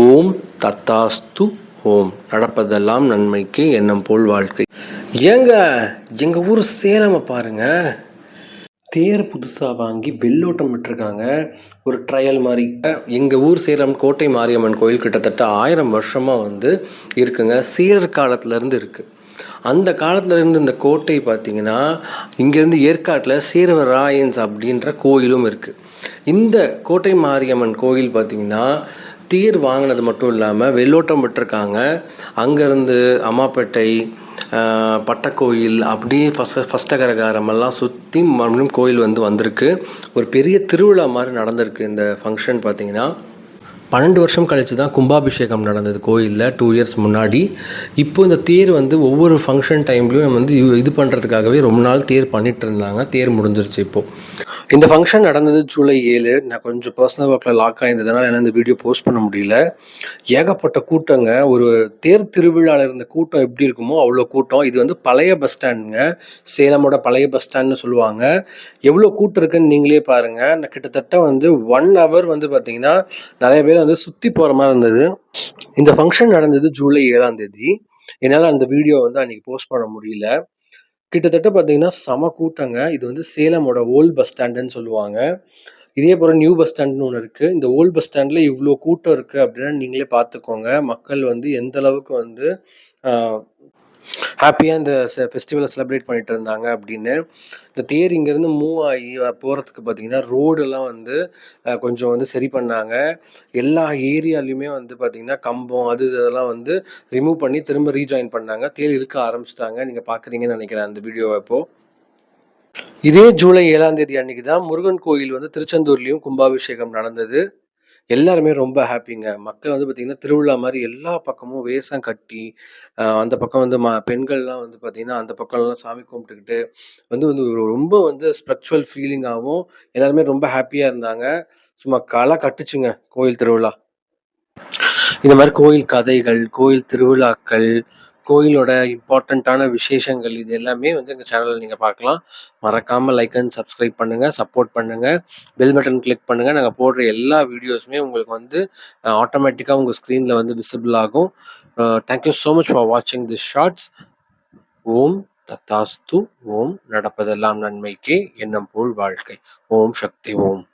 ஓம் தத்தாஸ்து ஓம். நடப்பதெல்லாம் நன்மைக்கு, எண்ணம் போல் வாழ்க்கை. ஏங்க எங்கள் ஊர் சேலமை பாருங்க, தேர் புதுசாக வாங்கி வெள்ளோட்டம் விட்டுருக்காங்க. ஒரு ட்ரையல் மாதிரி. எங்கள் ஊர் சேலம் கோட்டை மாரியம்மன் கோயில் கிட்டத்தட்ட 1000 வருஷமாக வந்து இருக்குங்க. சீரர் காலத்துலேருந்து இருக்குது. அந்த காலத்துலேருந்து இந்த கோட்டை பார்த்திங்கன்னா, இங்கேருந்து ஏற்காட்டில் சீரவராயன்ஸ் அப்படின்ற கோயிலும் இருக்குது. இந்த கோட்டை மாரியம்மன் கோயில் பார்த்திங்கன்னா, தேர் வாங்கினது மட்டும் இல்லாமல் வெள்ளோட்டம் விட்டுருக்காங்க. அங்கேருந்து அம்மாப்பேட்டை, பட்டக்கோயில் அப்படியே ஃபஸ்டகரகாரமெல்லாம் சுற்றி மறுபடியும் கோயில் வந்து வந்திருக்கு. ஒரு பெரிய திருவிழா மாதிரி நடந்திருக்கு இந்த ஃபங்க்ஷன். பார்த்திங்கன்னா 12 வருஷம் கழித்து தான் கும்பாபிஷேகம் நடந்தது கோயிலில், 2 இயர்ஸ் முன்னாடி. இப்போது இந்த தேர் வந்து ஒவ்வொரு ஃபங்க்ஷன் டைம்லையும் நம்ம வந்து இது பண்ணுறதுக்காகவே ரொம்ப நாள் தேர் பண்ணிகிட்டு இருந்தாங்க. தேர் முடிஞ்சிருச்சு இப்போது. இந்த ஃபங்க்ஷன் நடந்தது ஜூலை 7. நான் கொஞ்சம் பர்சனல் ஒர்க்கில் லாக் ஆகியிருந்ததுனால என்னால் இந்த வீடியோ போஸ்ட் பண்ண முடியல. ஏகப்பட்ட கூட்டங்க. ஒரு தேர் திருவிழாவில் இருந்த கூட்டம் எப்படி இருக்குமோ அவ்வளோ கூட்டம். இது வந்து பழைய பஸ் ஸ்டாண்டுங்க, சேலமோட பழைய பஸ் ஸ்டாண்டுன்னு சொல்லுவாங்க. எவ்வளோ கூட்டம் இருக்குன்னு நீங்களே பாருங்கள். நான் கிட்டத்தட்ட வந்து 1 ஹவர் வந்து பார்த்திங்கன்னா நிறைய பேர் வந்து சுற்றி போகிற மாதிரி இருந்தது. இந்த ஃபங்க்ஷன் நடந்தது ஜூலை 7ஆம் தேதி. என்னால் அந்த வீடியோ வந்து அன்றைக்கி போஸ்ட் பண்ண முடியல. கிட்டத்தட்ட பார்த்தீங்கன்னா செம கூட்டங்க. இது வந்து சேலமோட ஓல்டு பஸ் ஸ்டாண்டுன்னு சொல்லுவாங்க. இதே போல் நியூ பஸ் ஸ்டாண்டுன்னு ஒன்று இருக்குது. இந்த ஓல்டு பஸ் ஸ்டாண்டில் இவ்வளோ கூட்டம் இருக்குது அப்படின்னா நீங்களே பார்த்துக்கோங்க. மக்கள் வந்து எந்த அளவுக்கு வந்து ஹாப்பியாக இந்த ஃபெஸ்டிவலை செலிப்ரேட் பண்ணிட்டு இருந்தாங்க அப்படின்னு. இந்த தேர் இங்கேருந்து மூவ் ஆகி போகிறதுக்கு பார்த்திங்கன்னா ரோடெல்லாம் வந்து கொஞ்சம் வந்து சரி பண்ணாங்க. எல்லா ஏரியாலையுமே வந்து பார்த்திங்கன்னா கம்பம் இதெல்லாம் வந்து ரிமூவ் பண்ணி திரும்ப ரீஜாயின் பண்ணாங்க. தேர் இழுக்க ஆரம்பிச்சிட்டாங்க. நீங்கள் பார்க்குறீங்கன்னு நினைக்கிறேன் அந்த வீடியோவை. இப்போது இதே ஜூலை 7ஆம் தேதி அன்றைக்கி தான் முருகன் கோயில் வந்து திருச்செந்தூர்லேயும் கும்பாபிஷேகம் நடந்தது. எல்லாருமே ரொம்ப ஹாப்பிங்க. மக்கள் வந்து பார்த்திங்கன்னா திருவிழா மாதிரி எல்லா பக்கமும் வேஷம் கட்டி, அந்த பக்கம் வந்து பெண்கள்லாம் வந்து பார்த்திங்கன்னா அந்த பக்கம்லாம் சாமி கும்பிட்டுக்கிட்டு வந்து வந்து ரொம்ப வந்து ஸ்பிரிச்சுவல் ஃபீலிங்காகவும் எல்லாருமே ரொம்ப ஹாப்பியாக இருந்தாங்க. சும்மா களை கட்டுச்சுங்க கோயில் திருவிழா. இந்த மாதிரி கோயில் கதைகள், கோயில் திருவிழாக்கள், கோயிலோட இம்பார்ட்டண்ட்டான விசேஷங்கள் இது எல்லாமே வந்து எங்கள் சேனலில் நீங்கள் பார்க்கலாம். மறக்காமல் லைக் அண்ட் சப்ஸ்கிரைப் பண்ணுங்கள், சப்போர்ட் பண்ணுங்கள், பெல் பட்டன் கிளிக் பண்ணுங்கள். நாங்கள் போடுற எல்லா வீடியோஸுமே உங்களுக்கு வந்து ஆட்டோமேட்டிக்காக உங்கள் ஸ்க்ரீனில் வந்து விசிபிள் ஆகும். தேங்க்யூ ஸோ மச் ஃபார் வாட்சிங் திஸ் ஷார்ட்ஸ். ஓம் தத்தாஸ்து ஓம். நடப்பதெல்லாம் நன்மைக்கே, எண்ணம் போல் வாழ்க்கை. ஓம் சக்தி ஓம்.